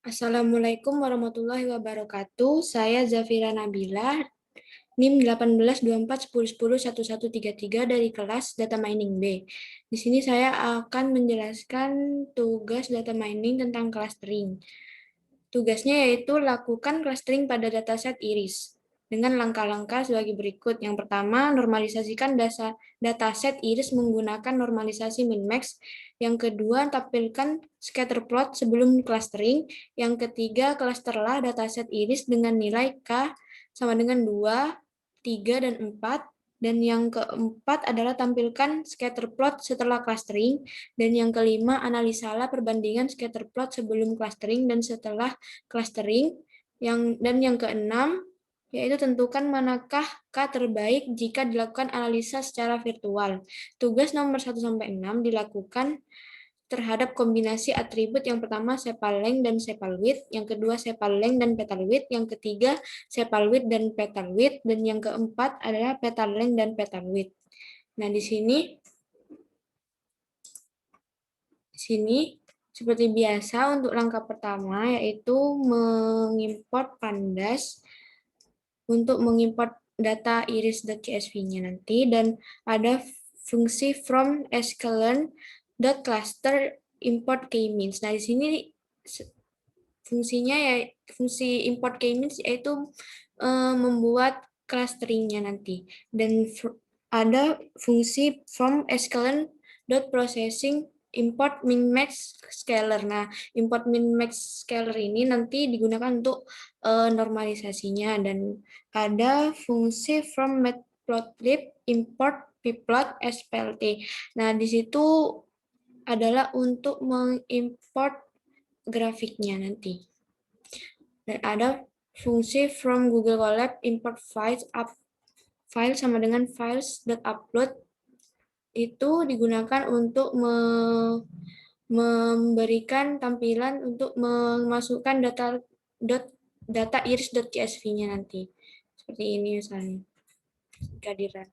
Assalamualaikum warahmatullahi wabarakatuh. Saya Zafira Nabila, NIM 182410101133 dari kelas Data Mining B. Di sini saya akan menjelaskan tugas data mining tentang clustering. Tugasnya yaitu lakukan clustering pada dataset iris dengan langkah-langkah sebagai berikut. Yang pertama, normalisasikan dataset iris menggunakan normalisasi min-max. Yang kedua, tampilkan scatter plot sebelum clustering. Yang ketiga, clusterlah dataset iris dengan nilai K sama dengan 2, 3, dan 4. Dan yang keempat adalah tampilkan scatter plot setelah clustering. Dan yang kelima, analisalah perbandingan scatter plot sebelum clustering dan setelah clustering. Dan yang keenam, yaitu tentukan manakah K terbaik jika dilakukan analisa secara virtual. Tugas nomor 1-6 dilakukan terhadap kombinasi atribut yang pertama sepal length dan sepal width, yang kedua sepal length dan petal width, yang ketiga sepal width dan petal width, dan yang keempat adalah petal length dan petal width. Nah, di sini seperti biasa untuk langkah pertama yaitu mengimport pandas untuk mengimport data iris.csv-nya nanti, dan ada fungsi from sklearn.cluster import k-means. Nah, di sini fungsinya ya fungsi import k-means yaitu membuat clusteringnya nanti, dan ada fungsi from sklearn.processing import min-max scalar. Nah, import min-max scalar ini nanti digunakan untuk normalisasinya, dan ada fungsi from matplotlib import pplot splt. Nah, di situ adalah untuk mengimport grafiknya nanti. Dan ada fungsi from Google Colab import files up file sama dengan files.upload, itu digunakan untuk memberikan tampilan untuk memasukkan data iris.csv-nya nanti. Seperti ini misalnya. Kehadiran.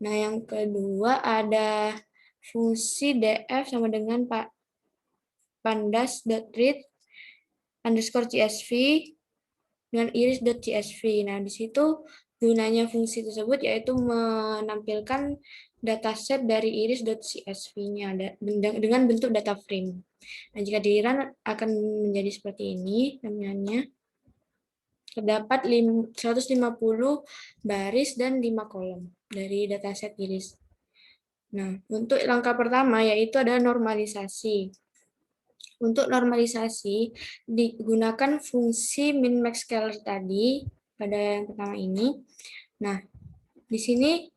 Nah, yang kedua ada fungsi df sama dengan pandas.read underscore csv dengan iris.csv. Nah, di situ gunanya fungsi tersebut yaitu menampilkan dataset dari iris.csv-nya dengan bentuk data frame. Nah, jika dilihat akan menjadi seperti ini tampilannya. Terdapat 150 baris dan 5 kolom dari dataset iris. Nah, untuk langkah pertama yaitu ada normalisasi. Untuk normalisasi digunakan fungsi min-max scalar tadi pada yang pertama ini. Nah, di sini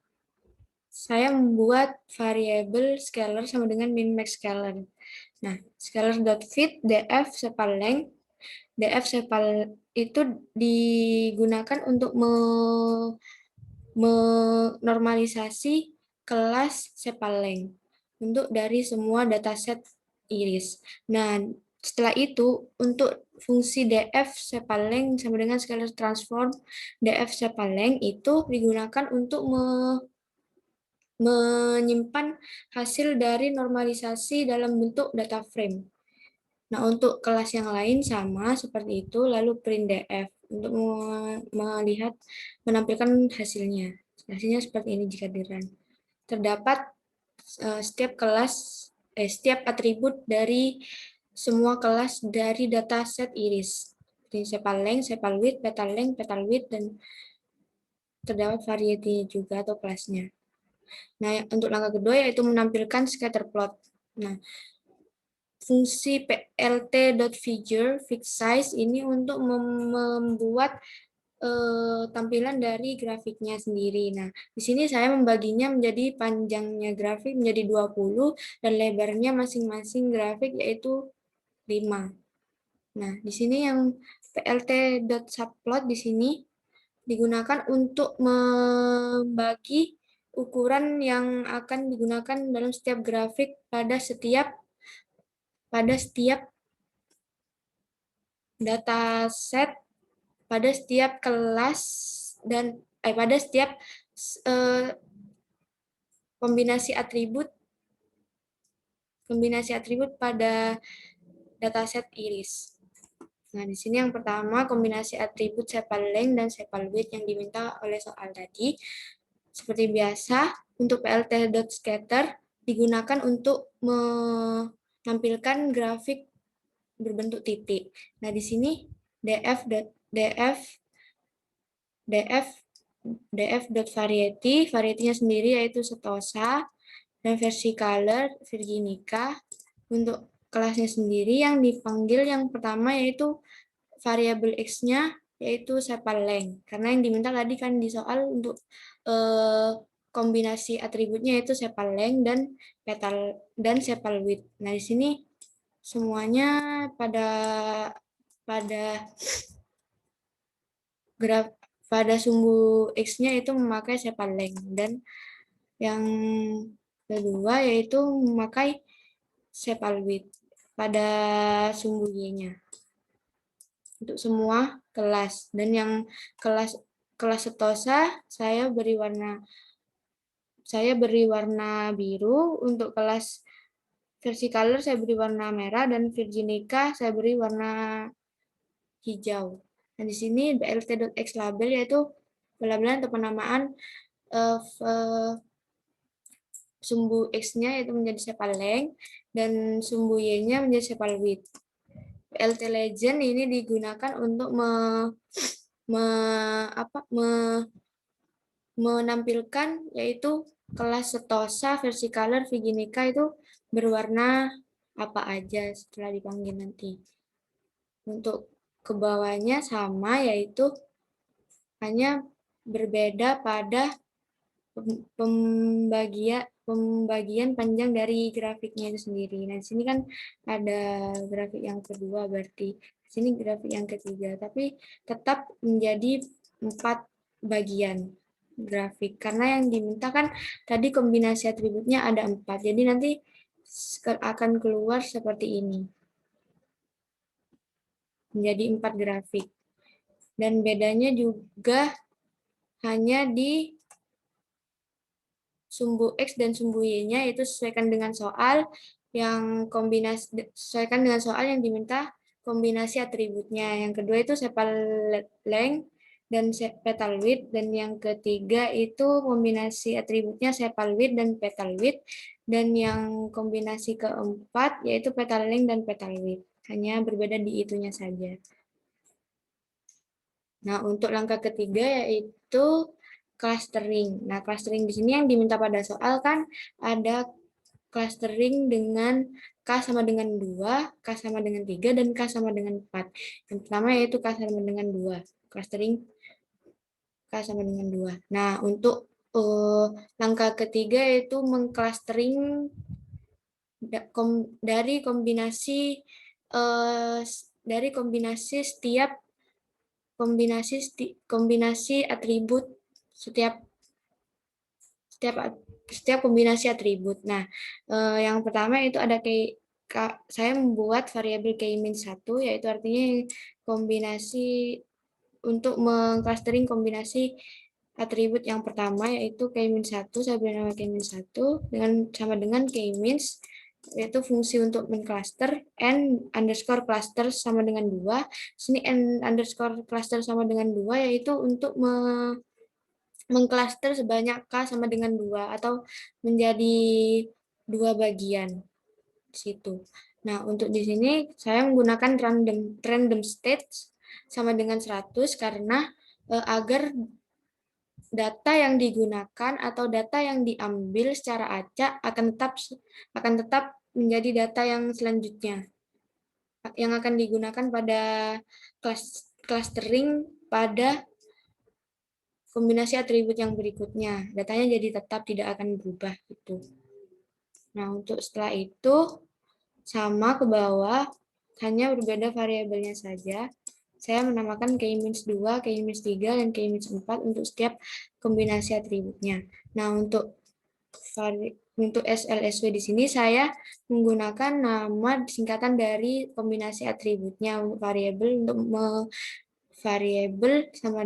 saya membuat variabel scalar sama dengan min-max scalar. Nah, scalar.fit df sepal length. df sepal itu digunakan untuk menormalisasi kelas sepal length untuk dari semua dataset iris. Nah, setelah itu untuk fungsi df sepal length sama dengan scalar transform df sepal length itu digunakan untuk menyimpan hasil dari normalisasi dalam bentuk data frame. Nah, untuk kelas yang lain sama seperti itu, lalu print df untuk melihat menampilkan hasilnya. Hasilnya seperti ini jika di-run. Terdapat setiap atribut dari semua kelas dari dataset iris. Seperti sepal length, sepal width, petal width, dan terdapat variety juga atau kelasnya. Nah, untuk langkah kedua yaitu menampilkan scatter plot. Nah, fungsi plt.figure fixed size ini untuk membuat tampilan dari grafiknya sendiri. Nah, di sini saya membaginya menjadi panjangnya grafik menjadi 20 dan lebarnya masing-masing grafik yaitu 5. Nah, di sini yang plt.subplot di sini digunakan untuk membagi ukuran yang akan digunakan dalam setiap grafik pada setiap dataset, pada setiap kelas, dan pada setiap kombinasi atribut pada dataset iris. Nah, di sini yang pertama kombinasi atribut sepal length dan sepal width yang diminta oleh soal tadi. Seperti biasa, untuk plt.scatter digunakan untuk menampilkan grafik berbentuk titik. Nah, di sini df df df.variety, varietinya sendiri yaitu setosa, dan versi color Virginica. Untuk kelasnya sendiri yang dipanggil yang pertama yaitu variabel X-nya yaitu sepal length. Karena yang diminta tadi kan di soal untuk kombinasi atributnya yaitu sepal length dan sepal width. Nah, di sini semuanya pada pada graf pada sumbu X-nya itu memakai sepal length, dan yang kedua yaitu memakai sepal width pada sumbu Y-nya untuk semua kelas. Dan yang kelas kelas setosa saya beri warna biru, untuk kelas versi color saya beri warna merah, dan Virginica saya beri warna hijau. Dan di sini blt.x label yaitu pelabelan atau penamaan sumbu X-nya yaitu menjadi sepal length dan sumbu Y-nya menjadi sepal width. PLT legend ini digunakan untuk menampilkan yaitu kelas setosa versi color Virginica itu berwarna apa aja setelah dipanggil nanti. Untuk ke bawahnya sama, yaitu hanya berbeda pada pembagian panjang dari grafiknya itu sendiri. Nah, di sini kan ada grafik yang kedua, berarti di sini grafik yang ketiga, tapi tetap menjadi 4 bagian grafik karena yang diminta kan tadi kombinasi atributnya ada 4. Jadi nanti akan keluar seperti ini. Menjadi 4 grafik. Dan bedanya juga hanya di sumbu X dan sumbu Y-nya, yaitu sesuaikan dengan soal yang diminta kombinasi atributnya. Yang kedua itu sepal length dan petal width, dan yang ketiga itu kombinasi atributnya sepal width dan petal width, dan yang kombinasi keempat yaitu petal length dan petal width. Hanya berbeda di itunya saja. Nah, untuk langkah ketiga yaitu clustering. Nah, clustering di sini yang diminta pada soal kan ada clustering dengan K sama dengan 2, K sama dengan 3, dan K sama dengan 4. Yang pertama yaitu K sama dengan 2. Clustering K sama dengan 2. Nah, untuk langkah ketiga yaitu mengclustering dari kombinasi setiap kombinasi atribut setiap setiap kombinasi atribut. Nah, yang pertama itu ada saya membuat variabel k-1, yaitu artinya kombinasi untuk mengclustering kombinasi atribut yang pertama yaitu k-1, saya beri nama k-1 sama dengan k-, yaitu fungsi untuk mengcluster n underscore cluster sama dengan 2. Sini n underscore cluster sama dengan 2 yaitu untuk mengcluster sebanyak K sama dengan 2 atau menjadi 2 bagian di situ. Nah, untuk di sini saya menggunakan random state sama dengan 100 karena agar data yang digunakan atau data yang diambil secara acak akan tetap menjadi data yang selanjutnya yang akan digunakan pada clustering pada kombinasi atribut yang berikutnya. Datanya jadi tetap tidak akan berubah gitu. Nah, untuk setelah itu sama ke bawah, hanya berbeda variabelnya saja. Saya menamakan k-2, k-3, dan k-4 untuk setiap kombinasi atributnya. Nah, untuk SLSW di sini saya menggunakan nama singkatan dari kombinasi atributnya untuk variabel variabel sama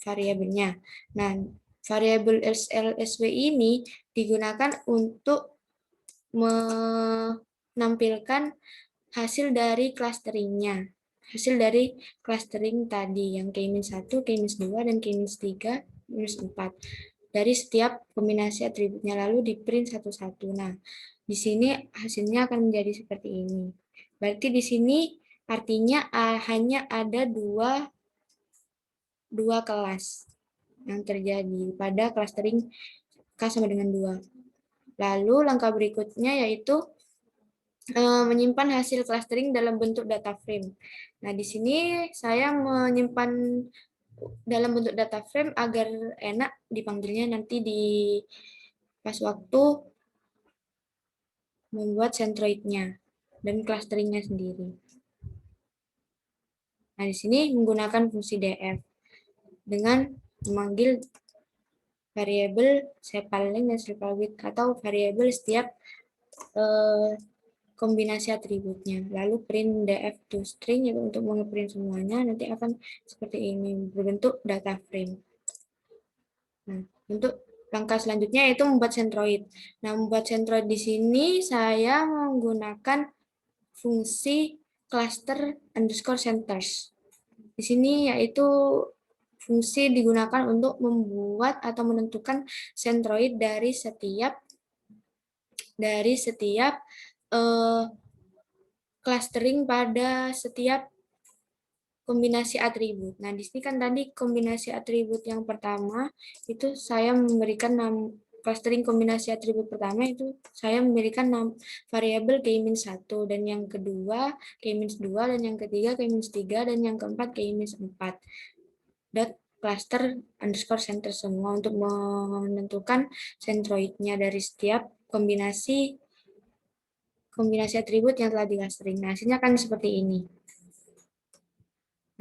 variabelnya. Nah, variabel SLSW ini digunakan untuk menampilkan hasil dari clusteringnya. hasil dari clustering tadi yang K-1, K-2, dan K-3, K-4 dari setiap kombinasi atributnya, lalu di print satu-satu. Nah, di sini hasilnya akan menjadi seperti ini. Berarti di sini artinya hanya ada dua kelas yang terjadi pada clustering K sama dengan 2. Lalu langkah berikutnya yaitu menyimpan hasil clustering dalam bentuk data frame. Nah, di sini saya menyimpan dalam bentuk data frame agar enak dipanggilnya nanti di pas waktu membuat centroidnya dan clusteringnya sendiri. Nah, di sini menggunakan fungsi df dengan memanggil variabel sepal length dan sepal width atau variabel setiap kombinasi atributnya. Lalu print df to string yaitu untuk mengeprint semuanya nanti akan seperti ini berbentuk data frame. Nah, untuk langkah selanjutnya yaitu membuat centroid. Nah, membuat centroid di sini saya menggunakan fungsi cluster underscore centers. Di sini yaitu fungsi digunakan untuk membuat atau menentukan centroid dari setiap clustering pada setiap kombinasi atribut. Nah, di sini kan tadi kombinasi atribut yang pertama itu saya memberikan clustering kombinasi atribut pertama itu saya memberikan variabel K-1 dan yang kedua K-2 dan yang ketiga K-3 dan yang keempat K-4. Dot cluster underscore center semua untuk menentukan centroidnya dari setiap kombinasi atribut yang telah di clustering. Nah, hasilnya akan seperti ini.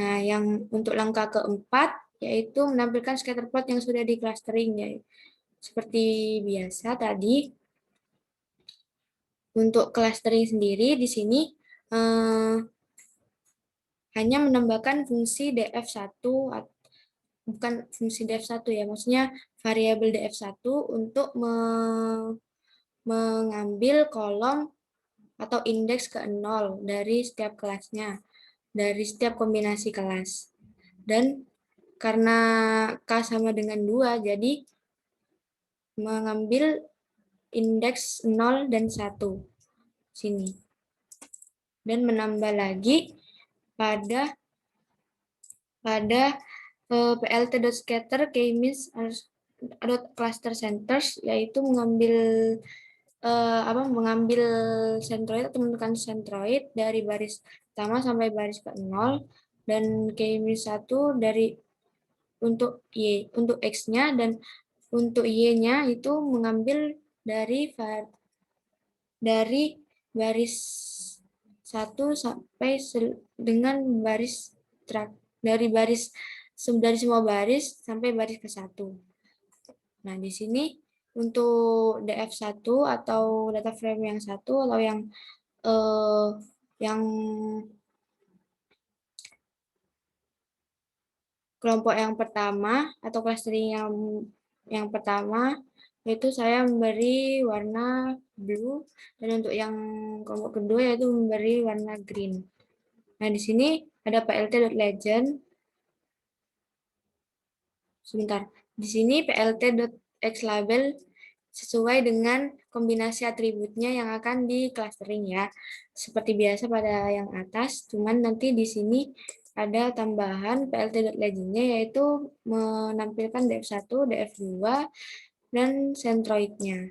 Nah, yang untuk langkah keempat yaitu menampilkan scatter plot yang sudah di clustering ya. Seperti biasa tadi untuk clustering sendiri di sini hanya menambahkan fungsi df1 bukan fungsi df1 ya, maksudnya variabel df1 untuk mengambil kolom atau indeks ke 0 dari setiap kelasnya, dari setiap kombinasi kelas. Dan karena K sama dengan 2, jadi mengambil indeks 0 dan 1 sini. Dan menambah lagi pada plt.scatter k-means cluster centers, yaitu mengambil centroid atau menentukan centroid dari baris pertama sampai baris ke-0 dan k-1 dari untuk x-nya dan untuk y-nya itu mengambil dari baris 1 sampai dengan baris dari semua baris sampai baris ke-1. Nah, di sini untuk df1 atau data frame yang satu atau yang kelompok yang pertama atau clustering yang pertama yaitu saya memberi warna blue dan untuk yang kelompok kedua yaitu memberi warna green. Nah, di sini ada plt.legend. Sebentar. Di sini plt.xlabel sesuai dengan kombinasi atributnya yang akan di clustering ya. Seperti biasa pada yang atas, cuman nanti di sini ada tambahan plt.legendnya yaitu menampilkan df1, df2, dan centroidnya.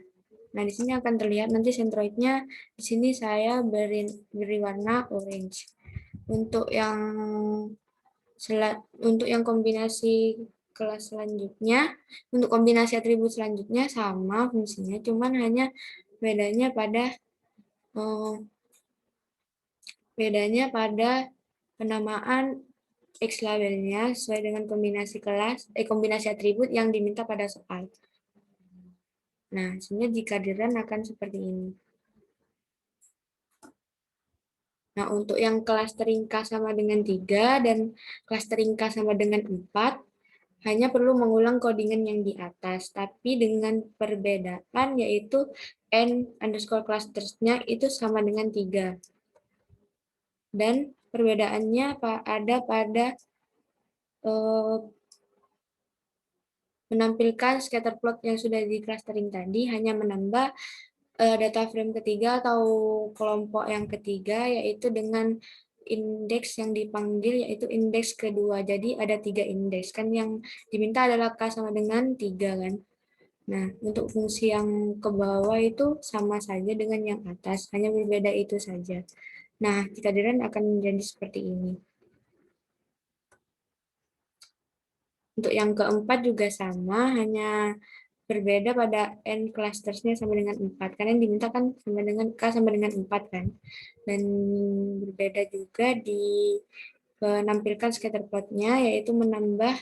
Nah, di sini akan terlihat nanti centroidnya di sini saya beri warna orange. Untuk yang kombinasi kelas selanjutnya, untuk kombinasi atribut selanjutnya sama fungsinya, cuman hanya bedanya pada penamaan X labelnya sesuai dengan kombinasi atribut yang diminta pada soal. Nah, sebenarnya jika di-run akan seperti ini. Nah, untuk yang clustering K sama dengan 3 dan clustering K sama dengan 4, hanya perlu mengulang codingan yang di atas, tapi dengan perbedaan yaitu n underscore clusters-nya itu sama dengan 3. Dan Perbedaannya ada pada menampilkan scatter plot yang sudah di clustering tadi, hanya menambah data frame ketiga atau kelompok yang ketiga, yaitu dengan indeks yang dipanggil, yaitu indeks kedua. Jadi ada 3 indeks. Kan yang diminta adalah K sama dengan 3 kan. Nah, untuk fungsi yang ke bawah itu sama saja dengan yang atas, hanya berbeda itu saja. Nah, jika di run akan menjadi seperti ini. Untuk yang keempat juga sama, hanya berbeda pada n clustersnya sama dengan 4. Karena yang diminta kan sama dengan K sama dengan 4 kan. Dan berbeda juga di menampilkan scatter plotnya, yaitu menambah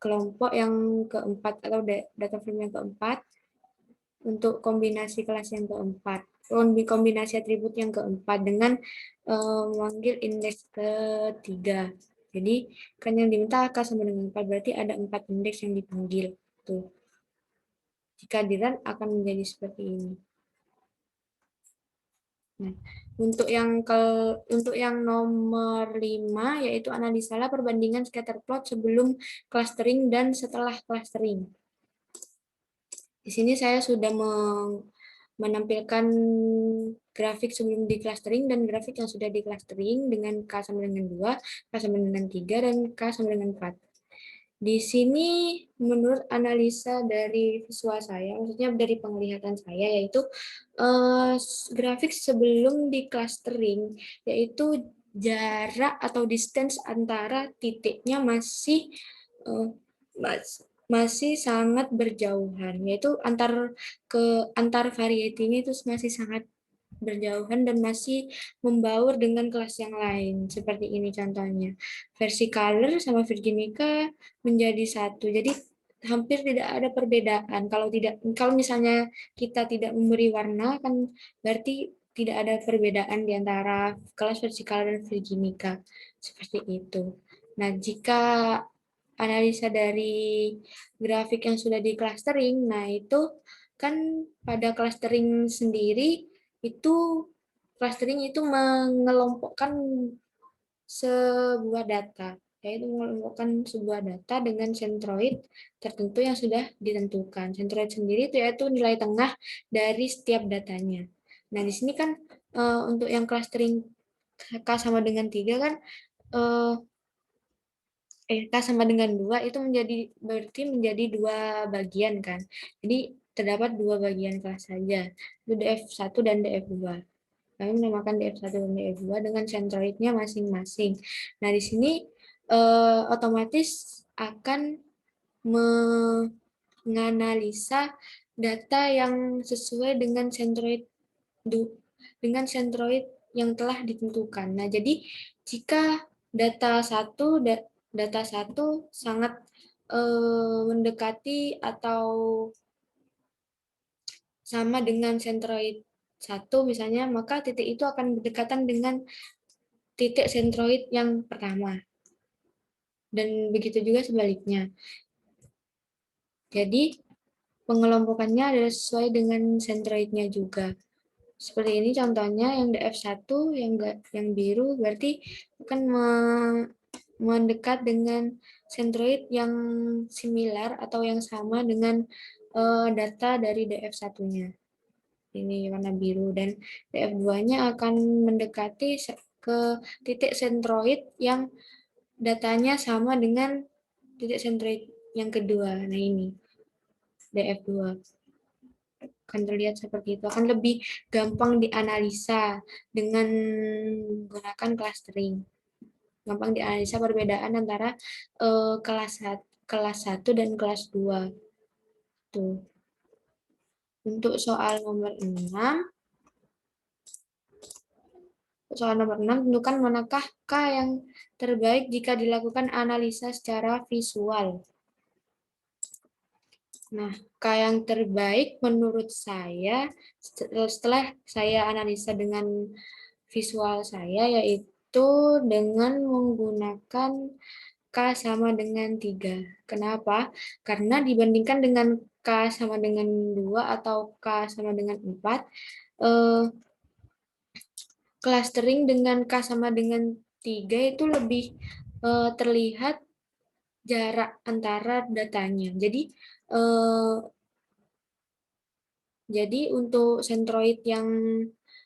kelompok yang keempat atau data frame yang keempat untuk kombinasi kelas yang keempat. Kombinasi atribut yang keempat dengan memanggil indeks ketiga. Jadi kan yang diminta K sama dengan 4, berarti ada 4 indeks yang dipanggil. Tuh. Jika di run akan menjadi seperti ini. Nah, untuk yang nomor 5 yaitu analisalah perbandingan scatter plot sebelum clustering dan setelah clustering. Di sini saya sudah menampilkan grafik sebelum di clustering dan grafik yang sudah di clustering dengan K sama dengan 2, K sama dengan 3, dan K sama dengan 4. Di sini menurut analisa dari visual saya, maksudnya dari penglihatan saya, yaitu grafik sebelum di clustering, yaitu jarak atau distance antara titiknya masih sangat berjauhan, yaitu antar variety ini itu masih sangat berjauhan dan masih membaur dengan kelas yang lain. Seperti ini contohnya. Versi color sama Virginica menjadi satu. Jadi hampir tidak ada perbedaan. Kalau misalnya kita tidak memberi warna kan berarti tidak ada perbedaan di antara kelas versi color dan Virginica. Seperti itu. Nah, jika analisa dari grafik yang sudah di clustering, nah itu kan pada clustering sendiri itu clustering itu mengelompokkan sebuah data, yaitu mengelompokkan sebuah data dengan centroid tertentu yang sudah ditentukan. Centroid sendiri itu yaitu nilai tengah dari setiap datanya. Nah, di sini kan untuk yang clustering K sama dengan 3 kan eh, K sama dengan 2 itu berarti menjadi 2 bagian kan. Jadi terdapat 2 bagian kelas saja, itu DF1 dan DF2. Kami menamakan DF1 dan DF2 dengan centroidnya masing-masing. Nah, di sini otomatis akan menganalisa data yang sesuai dengan centroid yang telah ditentukan. Nah, jadi jika data satu sangat mendekati atau sama dengan centroid satu misalnya, maka titik itu akan berdekatan dengan titik centroid yang pertama. Dan begitu juga sebaliknya. Jadi pengelompokannya adalah sesuai dengan centroidnya juga. Seperti ini contohnya yang DF1 yang biru berarti akan mendekat dengan centroid yang similar atau yang sama dengan data dari DF1-nya. Ini warna biru dan DF2-nya akan mendekati ke titik centroid yang datanya sama dengan titik centroid yang kedua. Nah, ini DF2 akan terlihat seperti itu, akan lebih gampang dianalisa dengan menggunakan clustering. Gampang dianalisa perbedaan antara kelas 1 dan kelas 2. Tuh. Untuk soal nomor 6, tentukan manakah K yang terbaik jika dilakukan analisa secara visual. Nah, K yang terbaik menurut saya setelah saya analisa dengan visual saya yaitu dengan menggunakan K sama dengan 3. Kenapa? Karena dibandingkan dengan K sama dengan 2 atau K sama dengan 4, clustering dengan K sama dengan 3 itu lebih terlihat jarak antara datanya. Eh, jadi untuk sentroid yang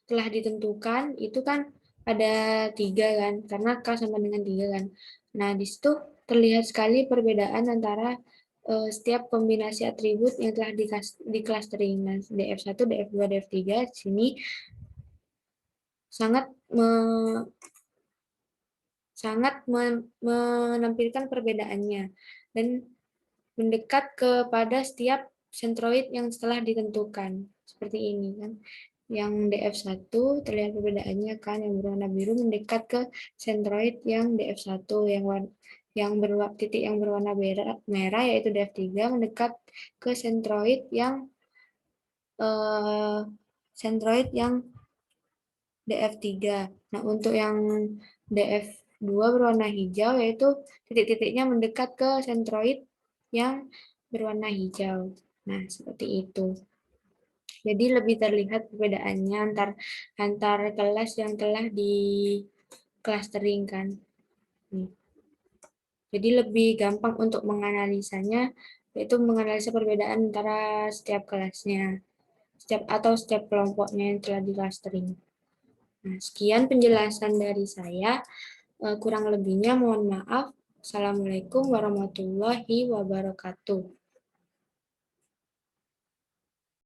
telah ditentukan itu kan ada 3 kan, karena K sama dengan 3 kan. Nah, di situ terlihat sekali perbedaan antara setiap kombinasi atribut yang telah di clustering. Nah, DF1, DF2, DF3 di sini sangat sangat menampilkan perbedaannya dan mendekat kepada setiap sentroid yang setelah ditentukan. Seperti ini kan. Yang DF1 terlihat perbedaannya kan yang berwarna biru mendekat ke sentroid yang DF1 yang titik yang berwarna merah yaitu DF3 mendekat ke eh, sentroid yang DF3. Nah, untuk yang DF2 berwarna hijau yaitu titik-titiknya mendekat ke sentroid yang berwarna hijau. Nah, seperti itu. Jadi lebih terlihat perbedaannya antar kelas yang telah di clustering kan. Jadi lebih gampang untuk menganalisanya, yaitu menganalisa perbedaan antara setiap kelasnya, setiap kelompoknya yang telah di clustering. Nah, sekian penjelasan dari saya. Kurang lebihnya mohon maaf. Assalamualaikum warahmatullahi wabarakatuh.